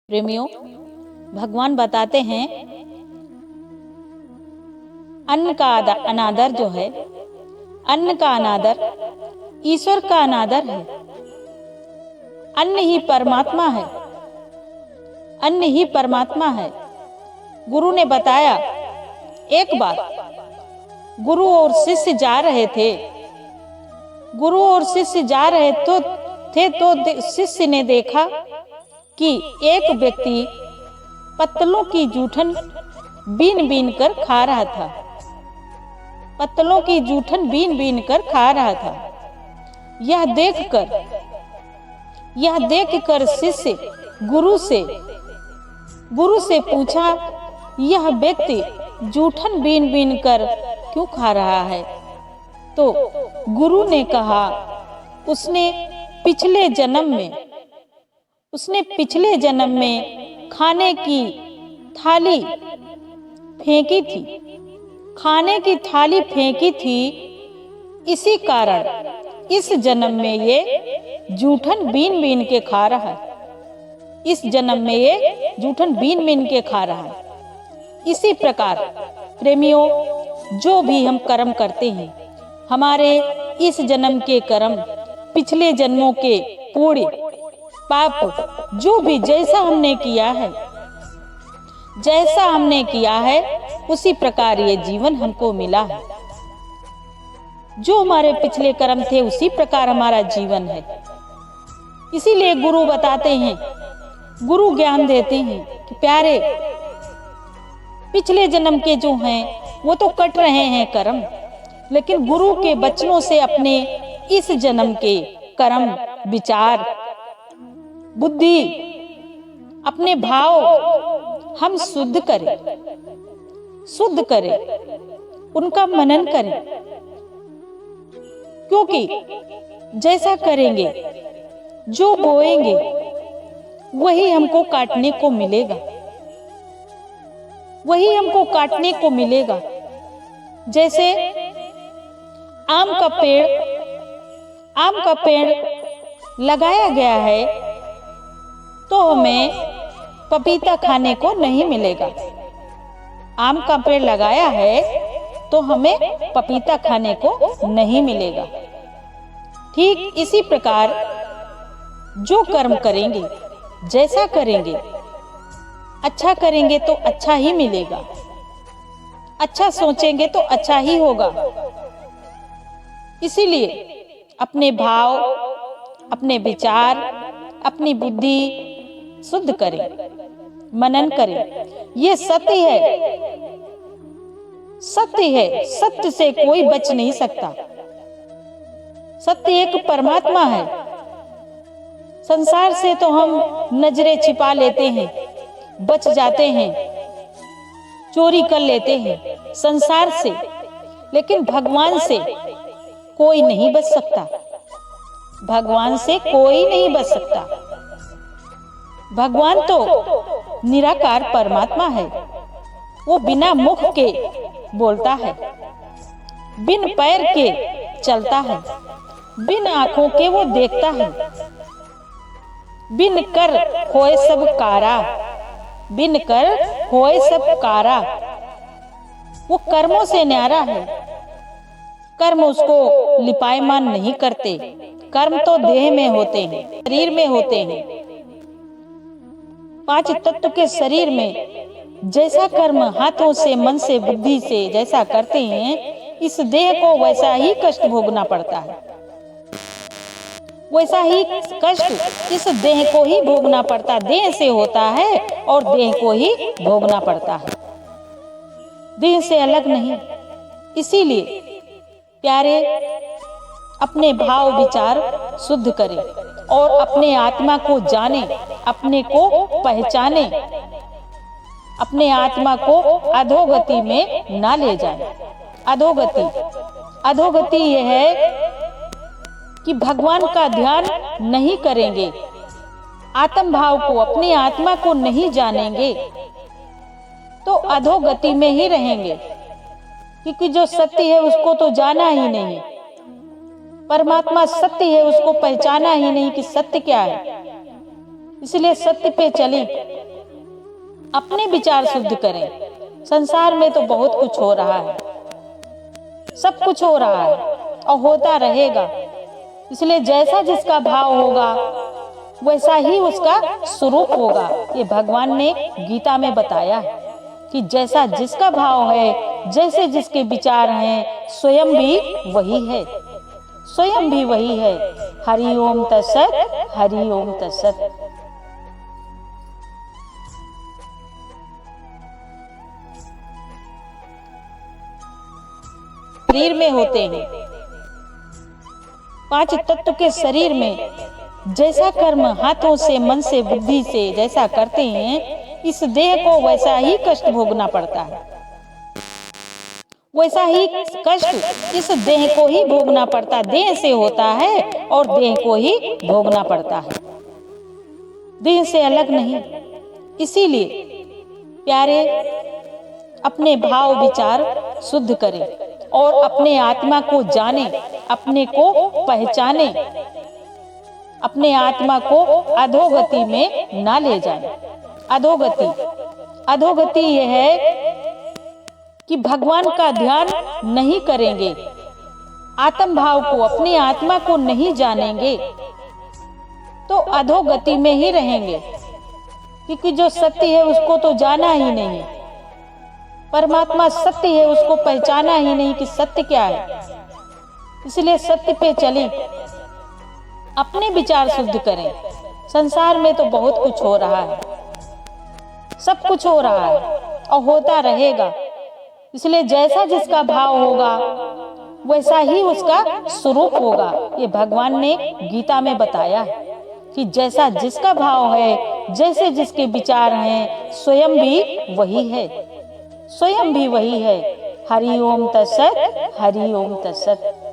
प्रेमियों, भगवान बताते हैं अन्न का अनादर जो है, अन्न का अनादर ईश्वर का अनादर है। अन्न ही परमात्मा है, अन्न ही परमात्मा है। गुरु ने बताया, एक बार गुरु और शिष्य जा रहे थे। गुरु और शिष्य जा रहे तो शिष्य ने देखा कि एक व्यक्ति पत्तलों की जूठन बीन बीन कर खा रहा था। पत्तलों की जूठन बीन बीन कर खा रहा था। यह देखकर शिष्य गुरु से पूछा, यह व्यक्ति जूठन बीन बीन कर क्यों खा रहा है? तो गुरु ने कहा, उसने पिछले जन्म में खाने की थाली फेंकी थी। खाने की थाली फेंकी थी, इसी कारण इस जन्म में ये जूठन बीन बीन के खा रहा है। इस जन्म में ये जूठन बीन बीन के खा रहा है। इसी प्रकार प्रेमियों, जो भी हम कर्म करते हैं, हमारे इस जन्म के कर्म, पिछले जन्मों के पुण्य पाप, जो भी जैसा हमने किया है उसी प्रकार ये जीवन हमको मिला है। जो हमारे पिछले कर्म थे उसी प्रकार हमारा जीवन है। इसीलिए गुरु बताते हैं, गुरु ज्ञान देते हैं कि प्यारे, पिछले जन्म के जो हैं वो तो कट रहे हैं कर्म, लेकिन गुरु के वचनों से अपने इस जन्म के कर्म, विचार, बुद्धि, अपने भाव हम शुद्ध करें, उनका मनन करें। क्योंकि जैसा करेंगे, जो बोएंगे वही हमको काटने को मिलेगा। जैसे आम का पेड़ लगाया गया है तो हमें पपीता खाने को नहीं मिलेगा। आम का पेड़ लगाया है तो हमें पपीता खाने को नहीं मिलेगा। ठीक इसी प्रकार जो कर्म करेंगे, जैसा करेंगे, अच्छा करेंगे तो अच्छा ही मिलेगा। अच्छा सोचेंगे तो अच्छा ही होगा। इसीलिए अपने भाव, अपने विचार, अपनी बुद्धि शुद्ध करें, मनन करें। ये सत्य है, सत्य से कोई बच नहीं सकता। सत्य एक परमात्मा है। संसार से तो हम नजरें छिपा लेते हैं, बच जाते हैं, चोरी कर लेते हैं संसार से, लेकिन भगवान से कोई नहीं बच सकता। भगवान से कोई नहीं बच सकता। भगवान तो निराकार परमात्मा है। वो बिना मुख के बोलता है, बिन पैर के चलता है, बिन आंखों के वो देखता है, बिन कर होए सब कारा। वो कर्मों से न्यारा है। कर्म उसको लिपायमान नहीं करते। कर्म तो देह में होते हैं, शरीर में होते हैं। 5 तत्व के शरीर में जैसा कर्म हाथों से, मन से, बुद्धि से जैसा करते हैं, इस देह को वैसा ही कष्ट भोगना पड़ता है। वैसा ही कष्ट इस देह को ही भोगना पड़ता। देह से होता है और देह को ही भोगना पड़ता है, देह से अलग नहीं। इसीलिए प्यारे, अपने भाव विचार शुद्ध करें और अपने आत्मा को जाने, अपने को पहचाने, अपने आत्मा को अधोगति में ना ले जाए। अधोगति यह है कि भगवान का ध्यान नहीं करेंगे, आत्म भाव को, अपनी आत्मा को नहीं जानेंगे तो अधोगति में ही रहेंगे। क्योंकि जो सत्य है उसको तो जाना ही नहीं। परमात्मा सत्य है, उसको पहचाना ही नहीं कि सत्य क्या है। इसलिए सत्य पे चलें, अपने विचार शुद्ध करें। संसार में तो बहुत कुछ हो रहा है, सब कुछ हो रहा है और होता रहेगा। इसलिए जैसा जिसका भाव होगा वैसा ही उसका स्वरूप होगा। ये भगवान ने गीता में बताया है कि जैसा जिसका भाव है, जैसे जिसके विचार हैं, स्वयं भी वही है, स्वयं भी वही है। हरि ओम तत्सत, हरि ओम तत्सत। शरीर में होते हैं, 5 तत्व के शरीर में जैसा कर्म हाथों से, मन से, बुद्धि से जैसा करते हैं, इस देह को वैसा ही कष्ट भोगना पड़ता है। वैसा ही कष्ट इस देह को ही भोगना पड़ता है। देह से होता है और देह को ही भोगना पड़ता है, देह से अलग नहीं। इसीलिए प्यारे, अपने भाव विचार शुद्ध करें और अपने आत्मा को जाने, अपने को पहचाने, अपने आत्मा को अधोगति में ना ले जाए। अधोगति यह है कि भगवान का ध्यान नहीं करेंगे, आत्म भाव को, अपनी आत्मा को नहीं जानेंगे तो अधोगति में ही रहेंगे। क्योंकि जो सत्य है उसको तो जाना ही नहीं, परमात्मा सत्य है, उसको पहचाना ही नहीं कि सत्य क्या है। इसलिए सत्य पे चलें, अपने विचार शुद्ध करें। संसार में तो बहुत कुछ हो रहा है, सब कुछ हो रहा है और होता रहेगा। इसलिए जैसा जिसका भाव होगा वैसा ही उसका स्वरूप होगा। ये भगवान ने गीता में बताया है कि जैसा जिसका भाव है, जैसे जिसके विचार हैं, स्वयं भी वही है, स्वयं भी वही है। हरि ओम तत्सत, हरि ओम तत्सत।